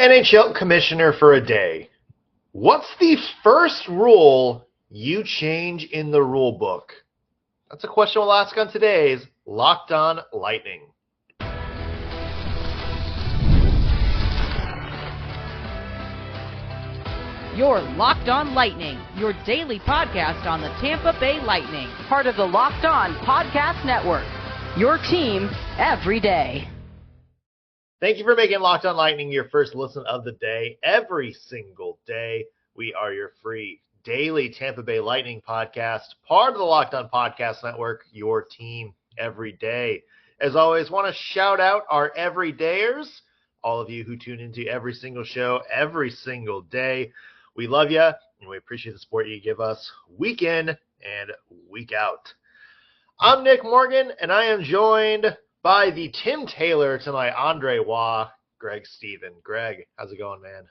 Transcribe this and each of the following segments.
NHL commissioner for a day. What's the first rule you change in the rule book? That's a question we'll ask on today's Locked On Lightning. Your Locked On Lightning, your daily podcast on the Tampa Bay Lightning, part of the Locked On Podcast Network. Your team every day. Thank you for making Locked On Lightning your first listen of the day. Every single day, we are your free daily Tampa Bay Lightning podcast, part of the Locked On Podcast Network, your team every day. As always, want to shout out our everydayers, all of you who tune into every single show, every single day. We love you, and we appreciate the support you give us week in and week out. I'm Nick Morgan, and I am joined by the Tim Taylor to my Andre Waugh, Greg Stephen. Greg, how's it going, man?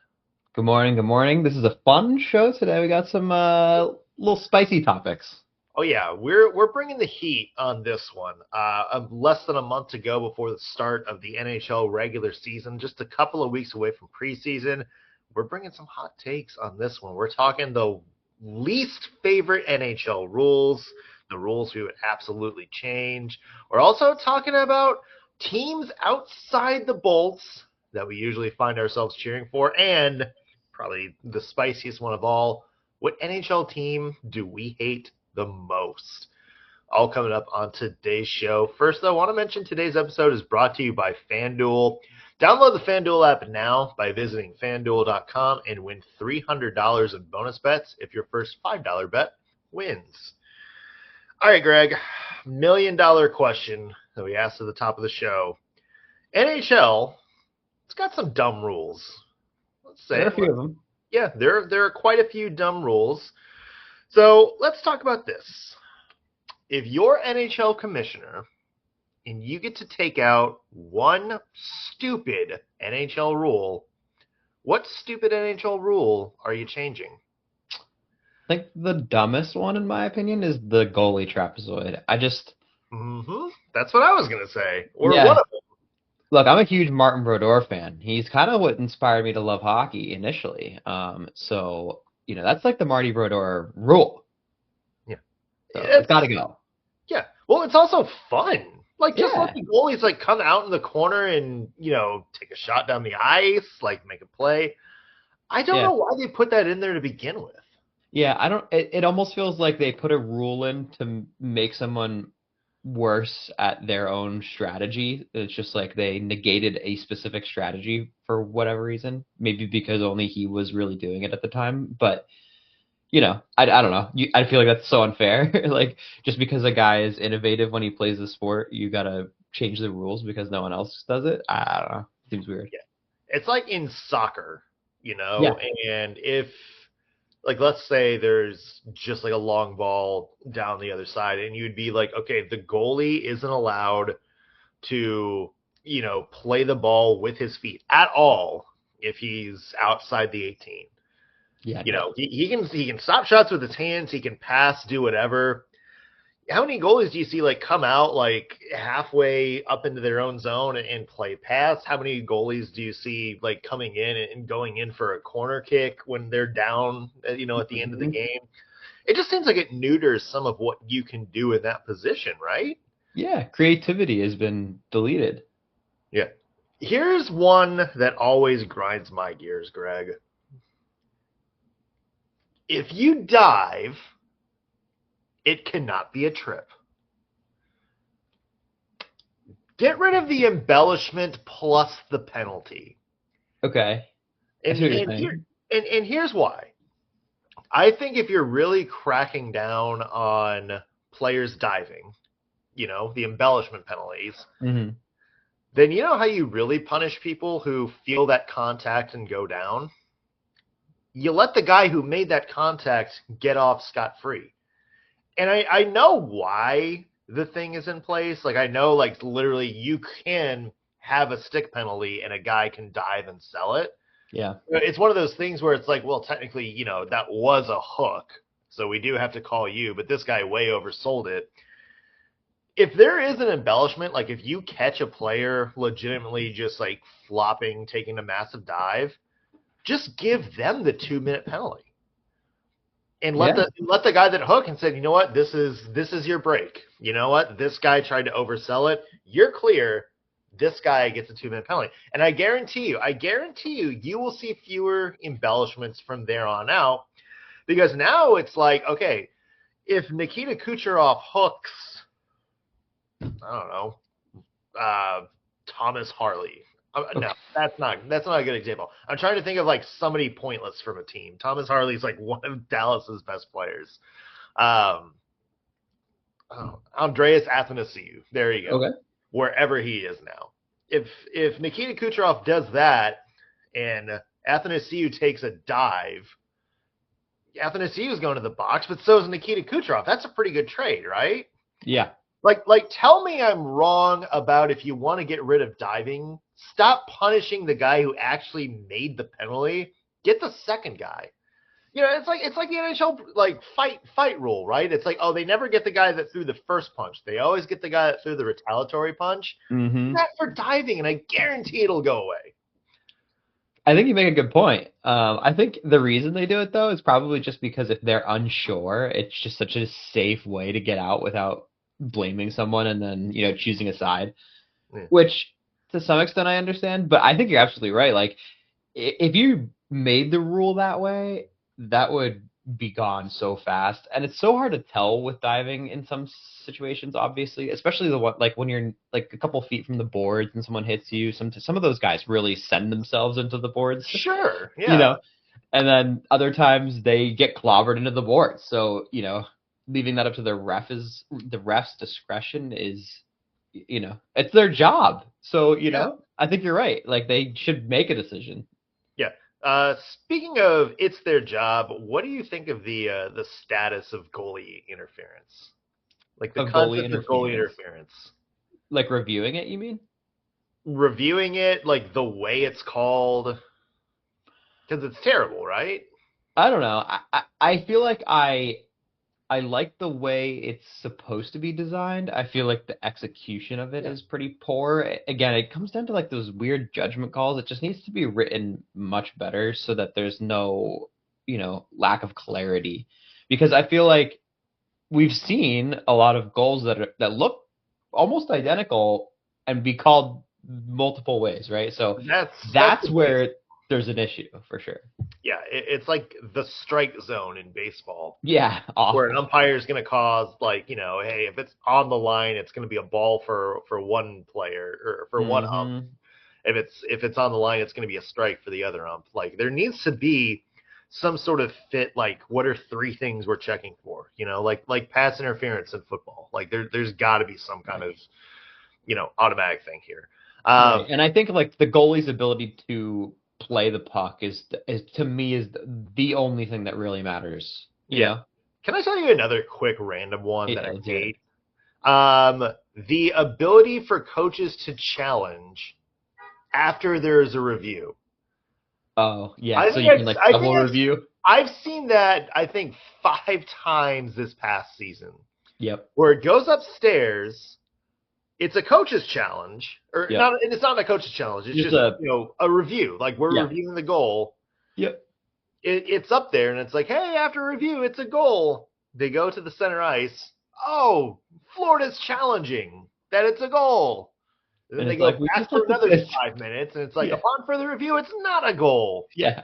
Good morning, good morning. This is a fun show today. We got some little spicy topics. Oh, yeah, we're bringing the heat on this one. Less than a month to go before the start of the NHL regular season, just a couple of weeks away from preseason. We're bringing some hot takes on this one. We're talking the least favorite NHL rules, the rules we would absolutely change. We're also talking about teams outside the bolts that we usually find ourselves cheering for, and probably the spiciest one of all, what NHL team do we hate the most? All coming up on today's show. First, though, I want to mention today's episode is brought to you by FanDuel. Download the FanDuel app now by visiting FanDuel.com and win $300 in bonus bets if your first $5 bet wins. All right, Greg, $1 million question that we asked at the top of the show. NHL, it's got some dumb rules. Let's say There are a few of them. Yeah, there are quite a few dumb rules. So let's talk about this. If you're NHL commissioner and you get to take out one stupid NHL rule, what stupid NHL rule are you changing? I think the dumbest one, in my opinion, is the goalie trapezoid. That's what I was going to say. Or Yeah. one of them. Look, I'm a huge Martin Brodeur fan. He's kind of what inspired me to love hockey initially. So, that's like the Marty Brodeur rule. Yeah. So it's got to go. Yeah. Well, it's also fun. Like, just Yeah. let the goalies, come out in the corner and, take a shot down the ice, make a play. I don't know why they put that in there to begin with. Yeah, it almost feels like they put a rule in to make someone worse at their own strategy. It's just like they negated a specific strategy for whatever reason. Maybe because only he was really doing it at the time. But, I don't know. I feel like that's so unfair. Just because a guy is innovative when he plays the sport, you got to change the rules because no one else does it. I don't know. Seems weird. Yeah. It's like in soccer, Yeah. and if, let's say there's just a long ball down the other side, and you'd be like, okay, the goalie isn't allowed to, play the ball with his feet at all if he's outside the 18. Yeah. He can stop shots with his hands, he can pass, do whatever. How many goalies do you see come out halfway up into their own zone and play pass? How many goalies do you see coming in and going in for a corner kick when they're down, at the end of the game? It just seems like it neuters some of what you can do in that position, right? Yeah, creativity has been deleted. Yeah. Here's one that always grinds my gears, Greg. If you dive, it cannot be a trip. Get rid of the embellishment plus the penalty. Okay. And here's why. I think if you're really cracking down on players diving, the embellishment penalties, Mm-hmm. then you know how you really punish people who feel that contact and go down? You let the guy who made that contact get off scot-free. And I know why the thing is in place. I know, literally you can have a stick penalty and a guy can dive and sell it. Yeah. It's one of those things where it's well, technically, that was a hook, so we do have to call you, but this guy way oversold it. if there is an embellishment, like if you catch a player legitimately just like flopping, taking a massive dive, just give them the 2-minute penalty. And let the guy that hook and said, you know what, this is your break. You know what, this guy tried to oversell it. You're clear. This guy gets a 2-minute penalty. And I guarantee you, you will see fewer embellishments from there on out, because now it's like, okay, if Nikita Kucherov hooks, I don't know, Thomas Harley. No, that's not a good example. I'm trying to think of like somebody pointless from a team. Thomas Harley's like one of Dallas's best players. Andreas Athanasiou. There you go. Okay. Wherever he is now. If Nikita Kucherov does that and Athanasiou takes a dive, Athanasiou is going to the box, but so is Nikita Kucherov. That's a pretty good trade, right? Yeah. Like, tell me I'm wrong about if you want to get rid of diving, stop punishing the guy who actually made the penalty. Get the second guy. You know, it's like the NHL like fight rule, right? It's like, oh, they never get the guy that threw the first punch. They always get the guy that threw the retaliatory punch. Mm-hmm. Not for diving, and I guarantee it'll go away. I think you make a good point. I think the reason they do it though is probably just because if they're unsure, it's just such a safe way to get out without blaming someone and then, you know, choosing a side, which to some extent I understand, but I think you're absolutely right. Like if you made the rule that way, that would be gone so fast. And it's so hard to tell with diving in some situations, obviously, especially the one, like when you're like a couple feet from the boards and someone hits you, some of those guys really send themselves into the boards. Sure. Yeah. You know, and then other times they get clobbered into the boards. So, you know, leaving that up to the ref's discretion is, you know, it's their job. So, you know, I think you're right. Like they should make a decision. Yeah. Speaking of it's their job, what do you think of the status of goalie interference? Like the concept of goalie interference. Like reviewing it, you mean? Reviewing it, like the way it's called, because it's terrible, right? I don't know. I feel like I like the way it's supposed to be designed. I feel like the execution of it is pretty poor. Again, it comes down to like those weird judgment calls. It just needs to be written much better so that there's no, you know, lack of clarity. Because I feel like we've seen a lot of goals that look almost identical and be called multiple ways, right? So that's where there's an issue for sure. Yeah, it's like the strike zone in baseball. Yeah, awful. Where an umpire is going to cause, like, you know, hey, if it's on the line, it's going to be a ball for one player or for one ump. If it's on the line, it's going to be a strike for the other ump. Like there needs to be some sort of fit. Like what are 3 things we're checking for? You know, like pass interference in football. Like there's got to be some kind of, you know, automatic thing here. Right. And I think like the goalie's ability to play the puck is to me is the only thing that really matters. You know? Can I tell you another quick random one that I hate? The ability for coaches to challenge after there's a review. Oh, yeah. So you can like double review. I've seen that, I think, 5 times this past season. Yep. Where it goes upstairs. It's a coach's challenge, or not. It's not a coach's challenge. It's just a review. Like we're reviewing the goal. Yep. It's up there, and it's like, hey, after review, it's a goal. They go to the center ice. Oh, Florida's challenging that it's a goal. And then they go back for another 5 minutes, and it's like, upon further review, it's not a goal. Yeah.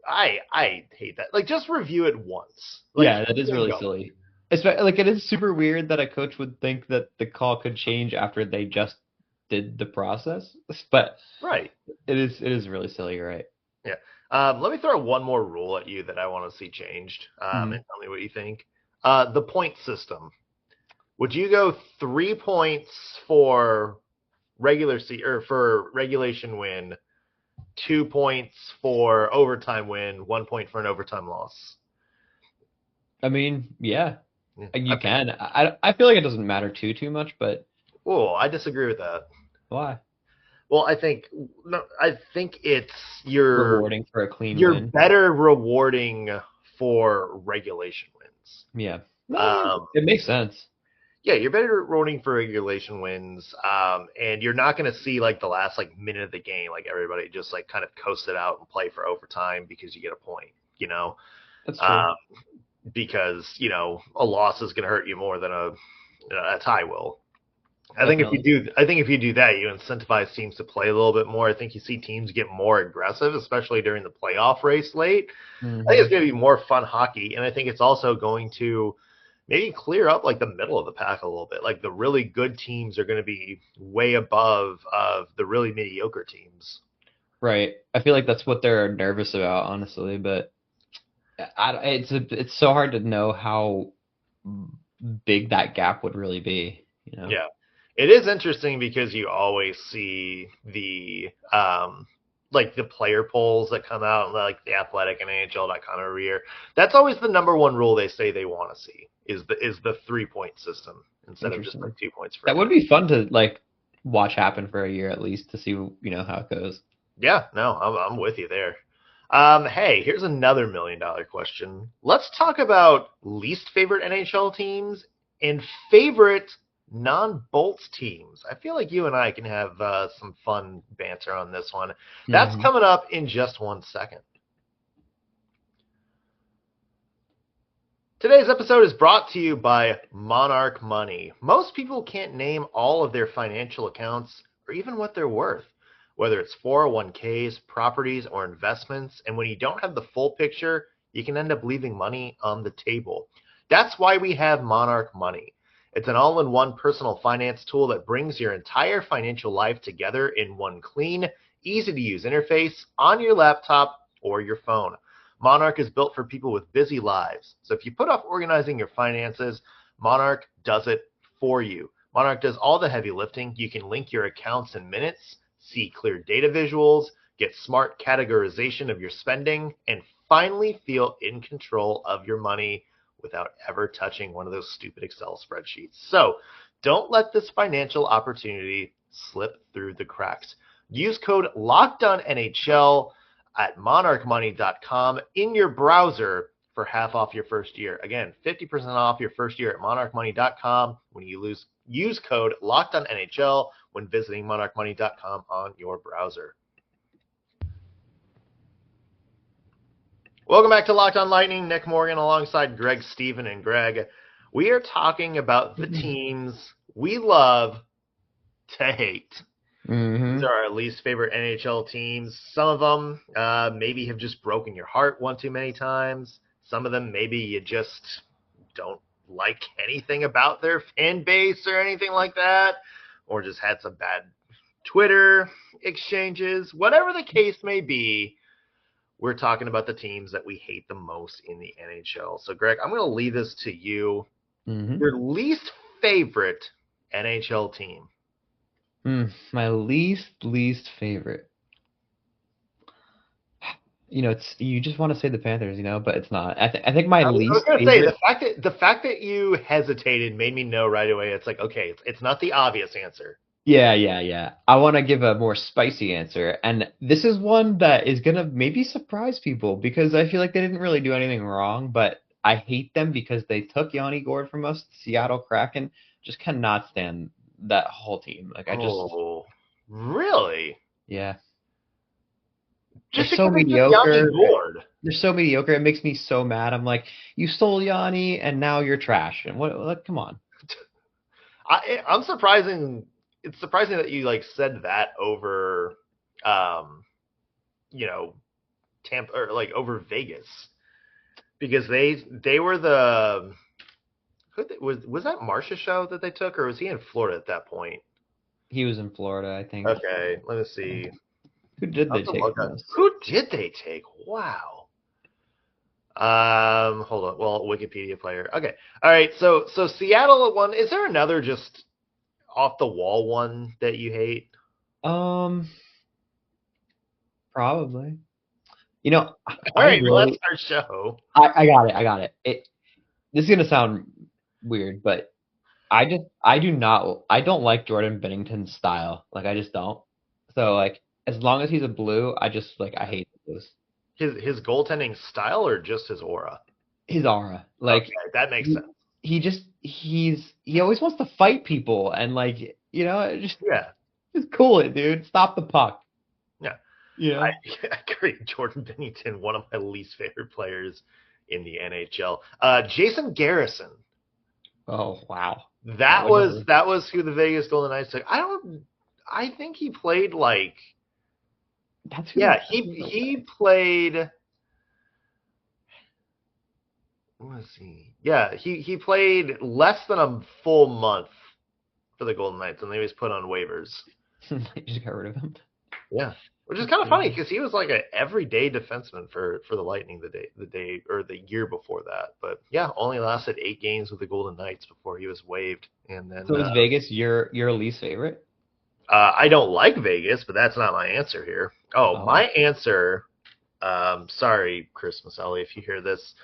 I hate that. Like, just review it once. Like, yeah, that is really silly. Like it is super weird that a coach would think that the call could change after they just did the process, but it is really silly, right? Yeah. Let me throw one more rule at you that I want to see changed, and tell me what you think. The point system. Would you go 3 points for regulation win, 2 points for overtime win, 1 point for an overtime loss? I mean, yeah. You can. I feel like it doesn't matter too much, but I disagree with that. Why? Well, I think it's rewarding for a clean win. You're better rewarding for regulation wins. Yeah. It makes sense. Yeah, you're better rooting for regulation wins, and you're not going to see like the last like minute of the game, like everybody just like kind of coast it out and play for overtime because you get a point, you know, That's true. um, because a loss is going to hurt you more than a tie will. Definitely. I think if you do that, you incentivize teams to play a little bit more. I think you see teams get more aggressive, especially during the playoff race late. I think it's Hmm. going to be more fun hockey, and I think it's also going to maybe clear up like the middle of the pack a little bit. Like the really good teams are going to be way above of the really mediocre teams. Right. I feel like that's what they're nervous about, honestly. But it's so hard to know how big that gap would really be. Yeah. It is interesting because you always see the like the player polls that come out, like the Athletic and NHL.com every year. That's always the number one rule they say they want to see is the 3-point system instead of just like Interesting. 2 points for a That would game. be fun to like watch happen for a year at least to see how it goes. Yeah, no, I'm with you there. Hey, here's another $1 million question. Let's talk about least favorite NHL teams and favorite non-Bolts teams. I feel like you and I can have some fun banter on this one. That's Hmm. coming up in just 1 second. Today's episode is brought to you by Monarch Money. Most people can't name all of their financial accounts or even what they're worth, whether it's 401ks, properties, or investments. And when you don't have the full picture, you can end up leaving money on the table. That's why we have Monarch Money. It's an all-in-one personal finance tool that brings your entire financial life together in one clean, easy-to-use interface on your laptop or your phone. Monarch is built for people with busy lives. So if you put off organizing your finances, Monarch does it for you. Monarch does all the heavy lifting. You can link your accounts in minutes, see clear data visuals, get smart categorization of your spending, and finally feel in control of your money without ever touching one of those stupid Excel spreadsheets. So don't let this financial opportunity slip through the cracks. Use code LOCKEDONNHL at monarchmoney.com in your browser for half off your first year. Again, 50% off your first year at monarchmoney.com when you use code LOCKEDONNHL when visiting monarchmoney.com on your browser. Welcome back to Locked On Lightning. Nick Morgan alongside Greg, Steven, and Greg. We are talking about the teams we love to hate. These Hmm. are our least favorite NHL teams. Some of them maybe have just broken your heart one too many times. Some of them maybe you just don't like anything about their fan base or anything like that, or just had some bad Twitter exchanges. Whatever the case may be, we're talking about the teams that we hate the most in the NHL. So, Greg, I'm going to leave this to you. Hmm. Your least favorite NHL team. My least favorite. It's you just want to say the Panthers, but it's not. I think my I was least going to say favorite. the fact that you hesitated made me know right away. It's like, okay, it's not the obvious answer. Yeah. I want to give a more spicy answer, and this is one that is gonna maybe surprise people because I feel like they didn't really do anything wrong, but I hate them because they took Yanni Gord from us, Seattle Kraken. Just cannot stand that whole team. Like Oh, really? yeah, they're Just so because they took Yanni mediocre. Gourde? They're so mediocre. It makes me so mad. I'm like, you stole Yanni, and now you're trash. And what come on. I'm surprising. It's surprising that you like said that over, um, you know, Tampa or like over Vegas because they were the was that Marcia show that they took or was he in Florida at that point? He was in Florida, I think. Okay, let me see. Who did I'll they have to take look from up. us? Who did they take? Wow. Hold on. Well, Wikipedia player. Okay. All right. So Seattle one. Is there another just off the wall one that you hate? Um, Probably. You know, All I right. Well, that's really, our show. I got it. I got it. This is gonna sound weird, but I don't like Jordan Bennington's style. Like, I just don't. So, like, as long as he's a blue, I hate the blues. His goaltending style or just his aura? His aura. Like, Okay, that makes sense. he always wants to fight people and like, Yeah. just cool it, dude. Stop the puck. Yeah. You know? I agree. Jordan Binnington, one of my least favorite players in the NHL. Jason Garrison. Oh wow. That was who the Vegas Golden Knights took. I think he played like he played. Let's see. Yeah, he played less than a full month for the Golden Knights, and they was put on waivers. They just got rid of him. Yeah, which is kind of funny because he was like an everyday defenseman for the Lightning the year before that. But yeah, only lasted 8 games with the Golden Knights before he was waived. And then so is Vegas your least favorite? I don't like Vegas, but that's not my answer here. My answer. Sorry, Chris Maselli, if you hear this.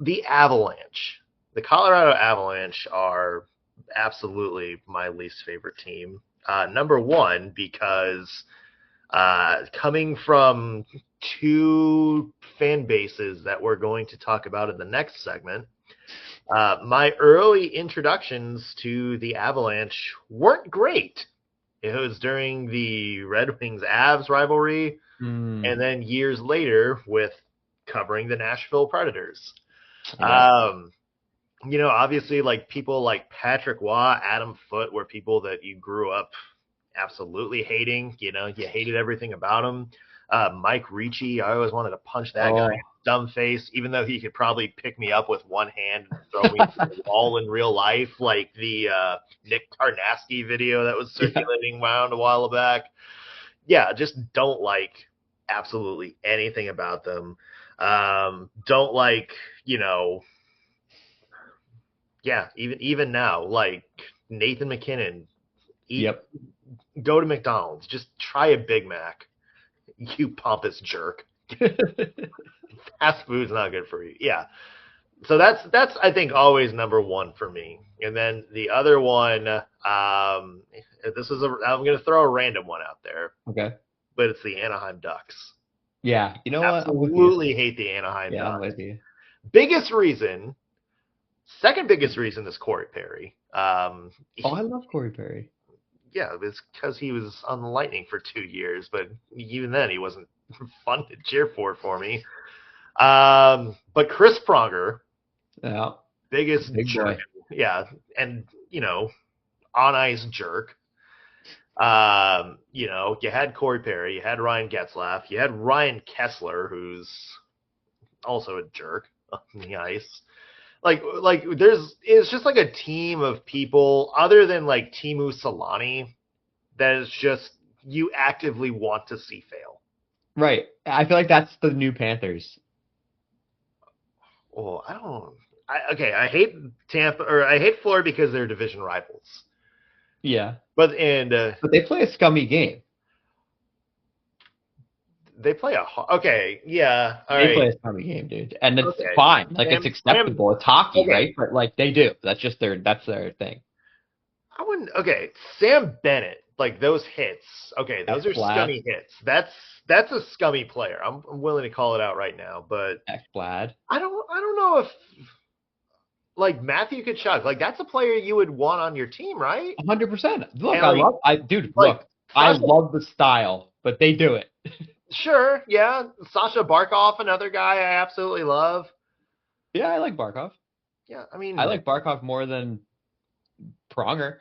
The Avalanche, the Colorado Avalanche are absolutely my least favorite team. Number one, because coming from 2 fan bases that we're going to talk about in the next segment, my early introductions to the Avalanche weren't great. It was during the Red Wings-Avs rivalry, and then years later with covering the Nashville Predators. Yeah. Obviously, like people like Patrick Waugh, Adam Foote were people that you grew up absolutely hating. You hated everything about him. Mike Ricci, I always wanted to punch that guy in the dumb face, even though he could probably pick me up with one hand and throw me to the wall in real life, like the Nick Tarnasky video that was circulating around a while back. Yeah, just don't like absolutely anything about them. Don't like, even now, like Nathan McKinnon, go to McDonald's, just try a Big Mac, you pompous jerk. Fast food's not good for you. Yeah. So that's I think always number one for me. And then the other one, I'm going to throw a random one out there. Okay. But it's the Anaheim Ducks. Yeah, you know Absolutely hate the Anaheim Ducks. I'm with you. Second biggest reason is Corey Perry. I love Corey Perry. Yeah, it's because he was on the Lightning for 2 years, but even then he wasn't fun to cheer for me. But Chris Pronger, biggest jerk. Yeah, and on ice jerk. You had Corey Perry, you had Ryan Getzlaf, you had Ryan Kessler, who's also a jerk on the ice. Like it's just like a team of people other than like Timu Solani that is just you actively want to see fail. Right. I feel like that's the new Panthers. Oh, I hate Tampa, or I hate Florida because they're division rivals. Yeah. But they play a scummy game. They play play a scummy game, dude, and it's fine. Like it's acceptable. It's hockey, right? But like they do. That's their thing. I wouldn't. Okay, Sam Bennett, like those hits. Okay, those are scummy hits. That's a scummy player. I'm willing to call it out right now. But Vlad. I don't know if like Matthew Tkachuk, like that's a player you would want on your team, right? 100%. Look, I love the style, but they do it. Sure, yeah. Sasha Barkov, another guy I absolutely love. Yeah, I like Barkov. Yeah, I mean, I like Barkov more than Pronger.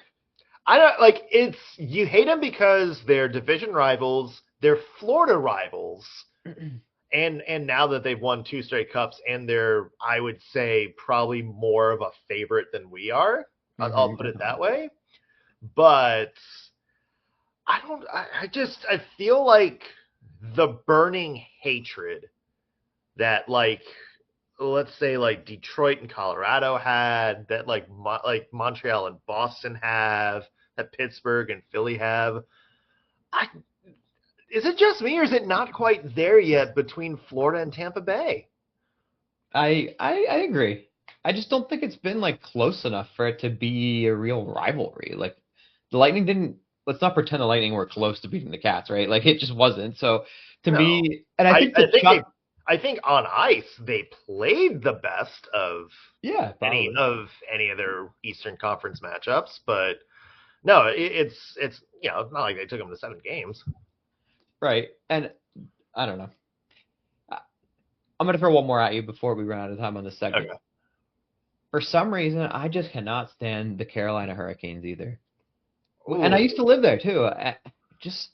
I don't like it's you hate them because they're division rivals, they're Florida rivals, and now that they've won 2 straight cups, and they're I would say probably more of a favorite than we are. I'll put it that way. But I feel like the burning hatred that like let's say like Detroit and Colorado had, that like Montreal and Boston have, that Pittsburgh and Philly have. Is it just me, or is it not quite there yet between Florida and Tampa Bay? I agree. I just don't think it's been like close enough for it to be a real rivalry. Like the Lightning didn't. Let's not pretend the Lightning were close to beating the Cats, right? Like it just wasn't. So to me, and I think I think on ice they played the best of Yeah, any probably. of their Eastern Conference matchups, but no, it's it's not like they took them to 7 games. Right. And I don't know. I'm going to throw one more at you before we run out of time on this segment. Okay. For some reason, I just cannot stand the Carolina Hurricanes either. Ooh. And I used to live there too. Just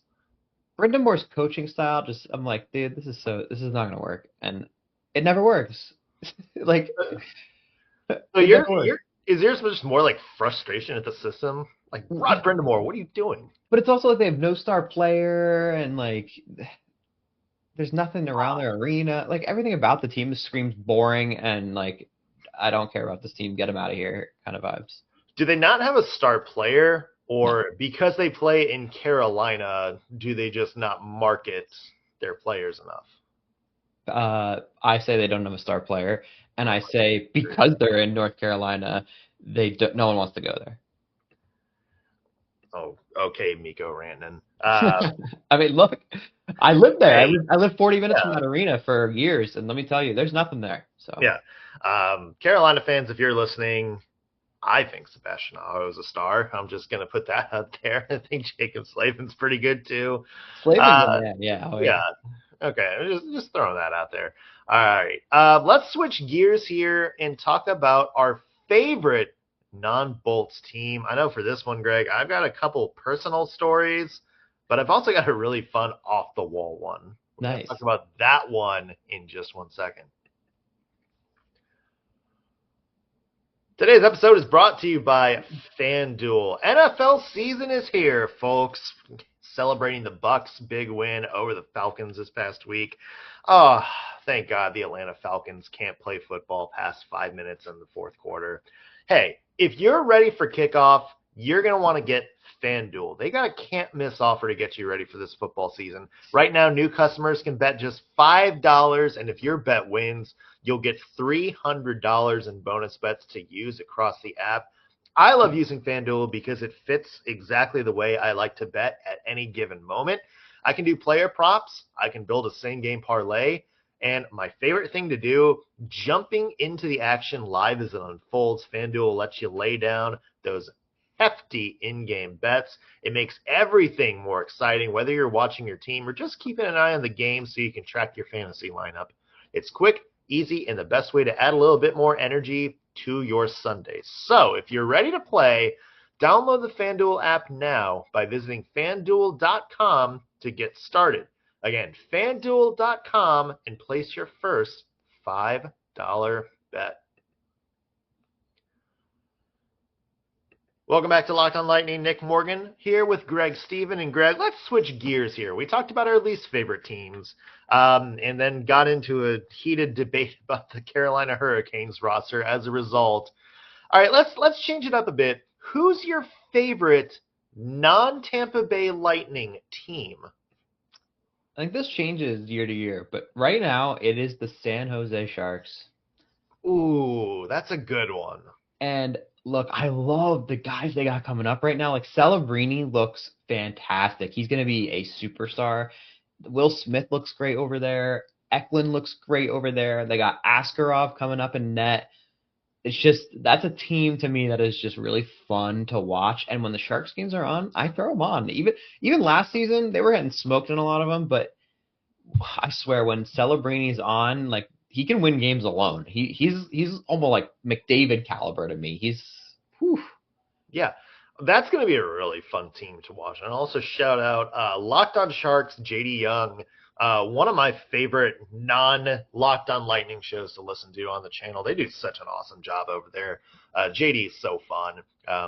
Brendan Moore's coaching style, I'm like, dude, this is not going to work. And it never works. Like, So it never works. is yours just more like frustration at the system? Like, Rod Brindamore, what are you doing? But it's also like they have no star player and like there's nothing around their arena. Like everything about the team screams boring and like I don't care about this team. Get them out of here kind of vibes. Do they not have a star player, or No. because they play in Carolina, do they just not market their players enough? I say they don't have a star player, and I say because they're in North Carolina, no one wants to go there. Oh, okay, Mikko Rantanen. I mean, look, I lived there. Hey, I lived 40 minutes from that arena for years, and let me tell you, there's nothing there. So yeah, Carolina fans, if you're listening, I think Sebastian Aho is a star. I'm just gonna put that out there. I think Jacob Slavin's pretty good too. Slavin's man, yeah, yeah. Okay, just throwing that out there. All right, let's switch gears here and talk about our favorite non-Bolts team. I know for this one, Greg, I've got a couple personal stories, but I've also got a really fun off-the-wall one. We're Nice. gonna talk about that one in just 1 second. Today's episode is brought to you by FanDuel. NFL season is here, folks. Celebrating the Bucs' big win over the Falcons this past week. Oh, thank God the Atlanta Falcons can't play football past 5 minutes in the fourth quarter. Hey, if you're ready for kickoff, you're going to want to get FanDuel. They got a can't-miss offer to get you ready for this football season. Right now, new customers can bet just $5, and if your bet wins, you'll get $300 in bonus bets to use across the app. I love using FanDuel because it fits exactly the way I like to bet at any given moment. I can do player props. I can build a same-game parlay. And my favorite thing to do, jumping into the action live as it unfolds. FanDuel lets you lay down those hefty in-game bets. It makes everything more exciting, whether you're watching your team or just keeping an eye on the game so you can track your fantasy lineup. It's quick, easy, and the best way to add a little bit more energy to your Sundays. So if you're ready to play, download the FanDuel app now by visiting FanDuel.com to get started. Again, FanDuel.com and place your first $5 bet. Welcome back to Locked on Lightning. Nick Morgan here with Greg Stephen. And Greg, let's switch gears here. We talked about our least favorite teams and then got into a heated debate about the Carolina Hurricanes roster as a result. All right, let's change it up a bit. Who's your favorite non-Tampa Bay Lightning team? I think this changes year to year, but right now it is the San Jose Sharks. Ooh, that's a good one. And look, I love the guys they got coming up right now. Like Celebrini looks fantastic. He's going to be a superstar. Will Smith looks great over there. Eklund looks great over there. They got Askarov coming up in net. It's just, that's a team to me that is just really fun to watch. And when the Sharks games are on, I throw them on. Even last season, they were getting smoked in a lot of them, but I swear when Celebrini's on, like, he can win games alone. He's almost like McDavid caliber to me. Yeah, that's going to be a really fun team to watch. And also shout out Locked on Sharks, JD Young, one of my favorite non-Locked on Lightning shows to listen to on the channel. They do such an awesome job over there. JD is so fun.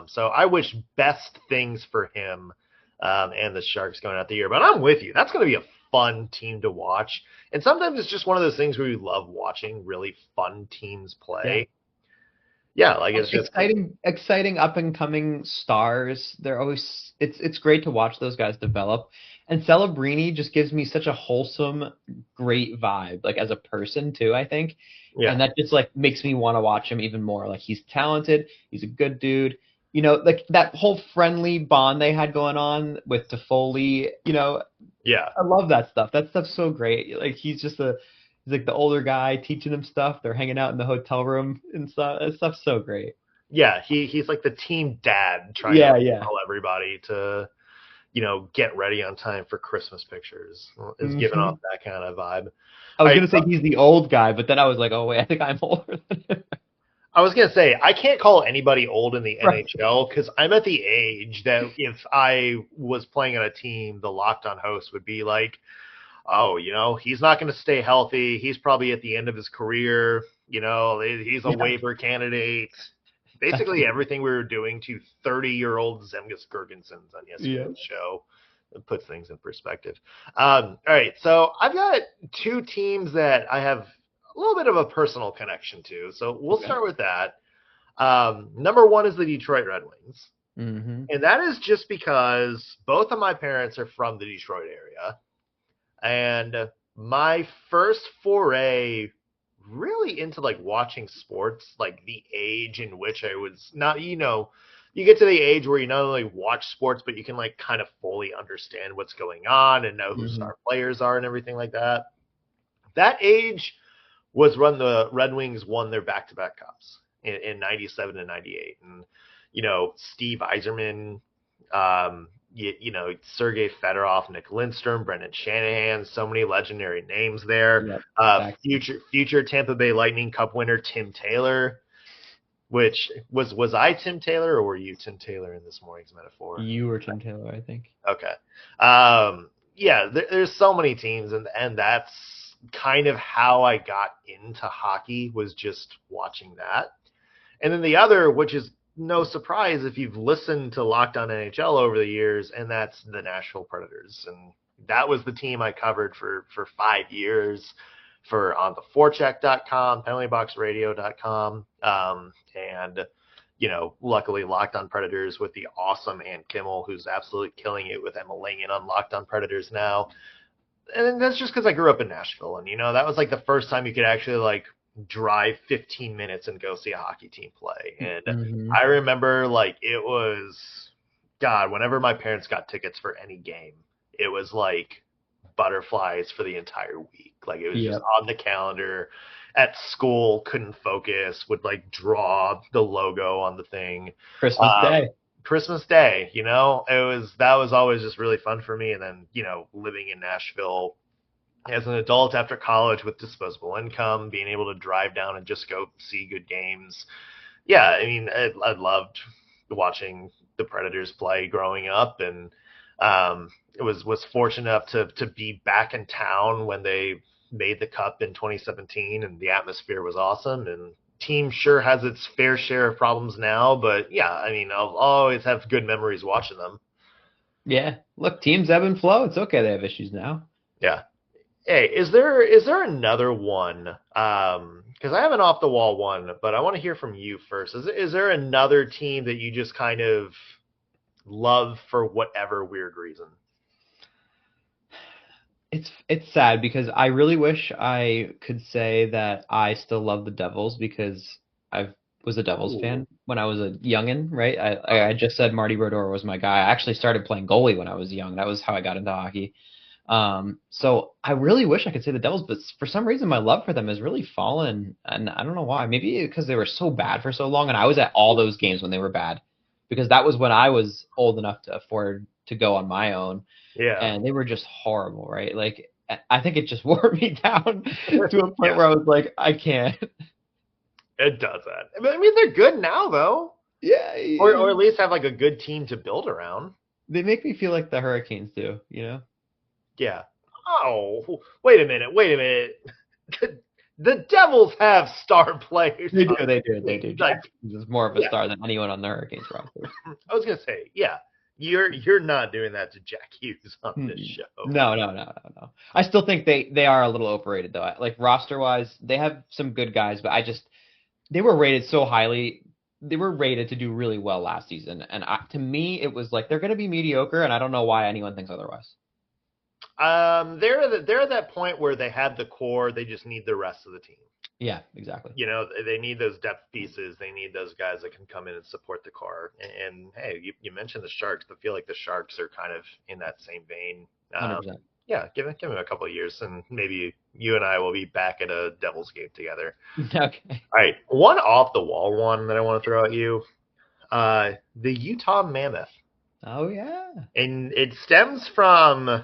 So I wish best things for him and the Sharks going out the year. But I'm with you. That's going to be a fun team to watch. And sometimes it's just one of those things where you love watching really fun teams play. Yeah, like it's just exciting up and coming stars. They're always it's great to watch those guys develop. And Celebrini just gives me such a wholesome, great vibe, like as a person too, I think. Yeah. And that just like makes me want to watch him even more. Like he's talented, he's a good dude. You know, like that whole friendly bond they had going on with Toffoli, you know. Yeah. I love that stuff. That stuff's so great. Like he's just He's like the older guy teaching them stuff. They're hanging out in the hotel room and stuff. That stuff's so great. Yeah, he's like the team dad trying to tell everybody to, get ready on time for Christmas pictures. Is giving off that kind of vibe. I was going to say he's the old guy, but then I was like, oh, wait, I think I'm older than him. I was going to say, I can't call anybody old in the NHL because I'm at the age that if I was playing on a team, the Locked On host would be like, oh, he's not going to stay healthy. He's probably at the end of his career. He's a waiver candidate. Basically, everything we were doing to 30-year-old Zemgus Girgensons on yesterday's show. It puts things in perspective. All right, so I've got two teams that I have a little bit of a personal connection to. So we'll start with that. Number one is the Detroit Red Wings. Mm-hmm. And that is just because both of my parents are from the Detroit area. And my first foray really into like watching sports, like the age in which I was not, you get to the age where you not only watch sports, but you can like kind of fully understand what's going on and know who star players are and everything like that. That age was when the Red Wings won their back-to-back cups in 97 and 98. And, Steve Yzerman, Sergei Fedorov, Nick Lindstrom, Brendan Shanahan, so many legendary names there. Future Tampa Bay Lightning Cup winner Tim Taylor, which was I Tim Taylor or were you Tim Taylor in this morning's metaphor? You were Tim Taylor, I think. Okay. There's so many teams, and that's kind of how I got into hockey, was just watching that. And then the other, which is no surprise if you've listened to Locked On NHL over the years, and that's the Nashville Predators. And that was the team I covered for 5 years on the forecheck.com, penaltyboxradio.com. And, luckily Locked On Predators with the awesome Ann Kimmel, who's absolutely killing it with Emma Langen on Locked On Predators now. And that's just because I grew up in Nashville. And, that was like the first time you could actually like drive 15 minutes and go see a hockey team play. And I remember like it was, God, whenever my parents got tickets for any game, it was like butterflies for the entire week. Like it was just on the calendar. At school, couldn't focus, would like draw the logo on the thing. Christmas Day, that was always just really fun for me. And then, living in Nashville as an adult after college with disposable income, being able to drive down and just go see good games. Yeah, I mean, I loved watching the Predators play growing up, and was fortunate enough to be back in town when they made the Cup in 2017, and the atmosphere was awesome. And team sure has its fair share of problems now, but yeah, I mean, I'll always have good memories watching them. Yeah, look, teams ebb and flow. It's okay, they have issues now. Yeah. Hey, is there another one? Because I have an off the wall one, but I want to hear from you first. Is there another team that you just kind of love for whatever weird reason? It's sad because I really wish I could say that I still love the Devils, because I was a Devils fan when I was a youngin', right? I just said Marty Brodeur was my guy. I actually started playing goalie when I was young. That was how I got into hockey. So I really wish I could say the Devils, but for some reason my love for them has really fallen, and I don't know why. Maybe because they were so bad for so long, and I was at all those games when they were bad, because that was when I was old enough to afford to go on my own. Yeah. And they were just horrible, right? Like, I think it just wore me down to a point where I was like, I can't. It does that. I mean, they're good now, though. Yeah. Or at least have like a good team to build around. They make me feel like the Hurricanes do, Yeah. Oh, wait a minute. The Devils have star players. They do. Like, he's more of a star than anyone on the Hurricanes roster. I was going to say, yeah. You're not doing that to Jack Hughes on this show. No. I still think they are a little overrated, though. Like, roster-wise, they have some good guys, but they were rated so highly. They were rated to do really well last season, and to me, it was like they're going to be mediocre, and I don't know why anyone thinks otherwise. They're at that point where they have the core. They just need the rest of the team. Yeah, exactly. They need those depth pieces. They need those guys that can come in and support the core. And hey, you mentioned the Sharks. I feel like the Sharks are kind of in that same vein. 100%. Yeah, give him a couple of years, and maybe you and I will be back at a Devils game together. Okay. All right, one off the wall one that I want to throw at you. The Utah Mammoth. Oh yeah. And it stems from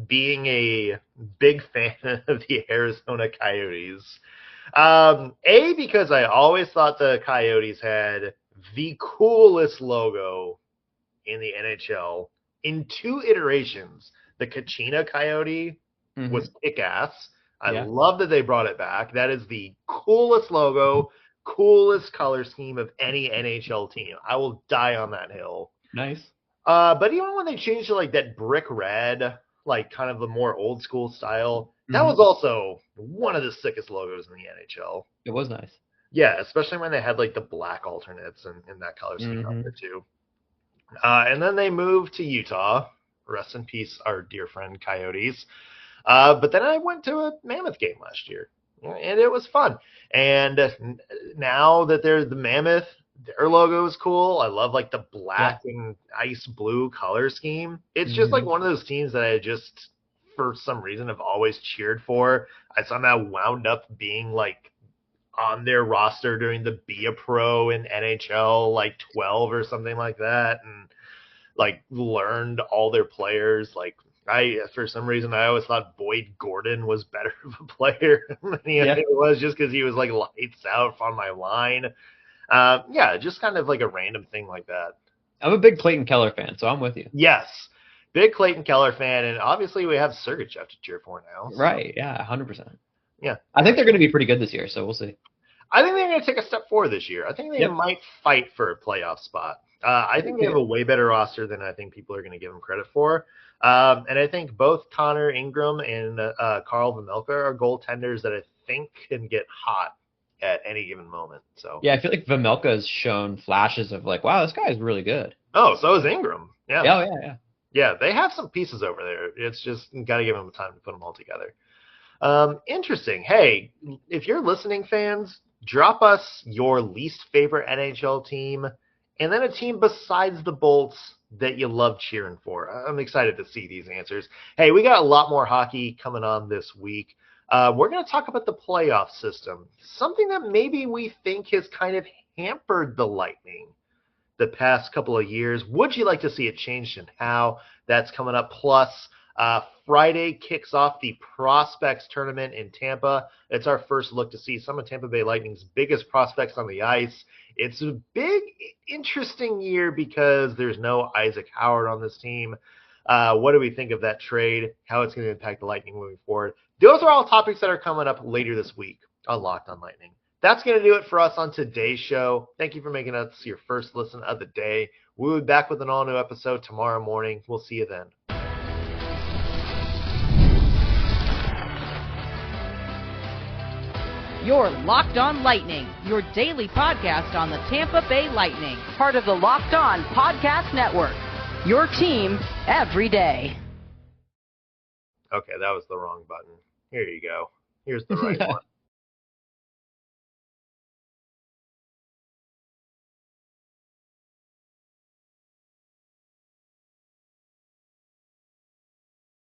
being a big fan of the Arizona Coyotes. Because I always thought the Coyotes had the coolest logo in the NHL in 2 iterations. The Kachina Coyote was kick-ass. I love that they brought it back. That is the coolest logo, coolest color scheme of any NHL team. I will die on that hill. Nice. But even when they changed to like that brick red, like kind of the more old school style, that was also one of the sickest logos in the NHL. It was nice. Yeah, especially when they had like the black alternates and that color scheme out there too. And then they moved to Utah. Rest in peace, our dear friend Coyotes. But then I went to a Mammoth game last year, and it was fun. And now that they're the Mammoth, their logo is cool. I love like the black and ice blue color scheme. It's just like one of those teams that I just, for some reason, have always cheered for. I somehow wound up being like on their roster during the Be a Pro in NHL like 12 or something like that, and like learned all their players. Like for some reason, I always thought Boyd Gordon was better of a player than he was, just because he was like lights out on my line. Just kind of like a random thing like that. I'm a big Clayton Keller fan, so I'm with you. Yes, big Clayton Keller fan, and obviously we have Sergachev to cheer for now. So. Right, yeah, 100%. Yeah. I think they're going to be pretty good this year, so we'll see. I think they're going to take a step forward this year. I think they might fight for a playoff spot. I think they have a way better roster than I think people are going to give them credit for. And I think both Connor Ingram and Carl Vejmelka are goaltenders that I think can get hot at any given moment. So yeah, I feel like Vejmelka has shown flashes of like, wow, this guy is really good. Oh, so is Ingram. Yeah. Yeah. Yeah, they have some pieces over there. It's just got to give them time to put them all together. Interesting. Hey, if you're listening, fans, drop us your least favorite NHL team and then a team besides the Bolts that you love cheering for. I'm excited to see these answers. Hey, we got a lot more hockey coming on this week. We're going to talk about the playoff system, something that maybe we think has kind of hampered the Lightning the past couple of years. Would you like to see it changed, and how? That's coming up. Plus, Friday kicks off the Prospects Tournament in Tampa. It's our first look to see some of Tampa Bay Lightning's biggest prospects on the ice. It's a big, interesting year because there's no Isaac Howard on this team. What do we think of that trade? How it's going to impact the Lightning moving forward? Those are all topics that are coming up later this week on Locked on Lightning. That's going to do it for us on today's show. Thank you for making us your first listen of the day. We'll be back with an all-new episode tomorrow morning. We'll see you then. You're Locked on Lightning, your daily podcast on the Tampa Bay Lightning, part of the Locked on Podcast Network, your team every day. Okay, that was the wrong button. Here you go. Here's the right one.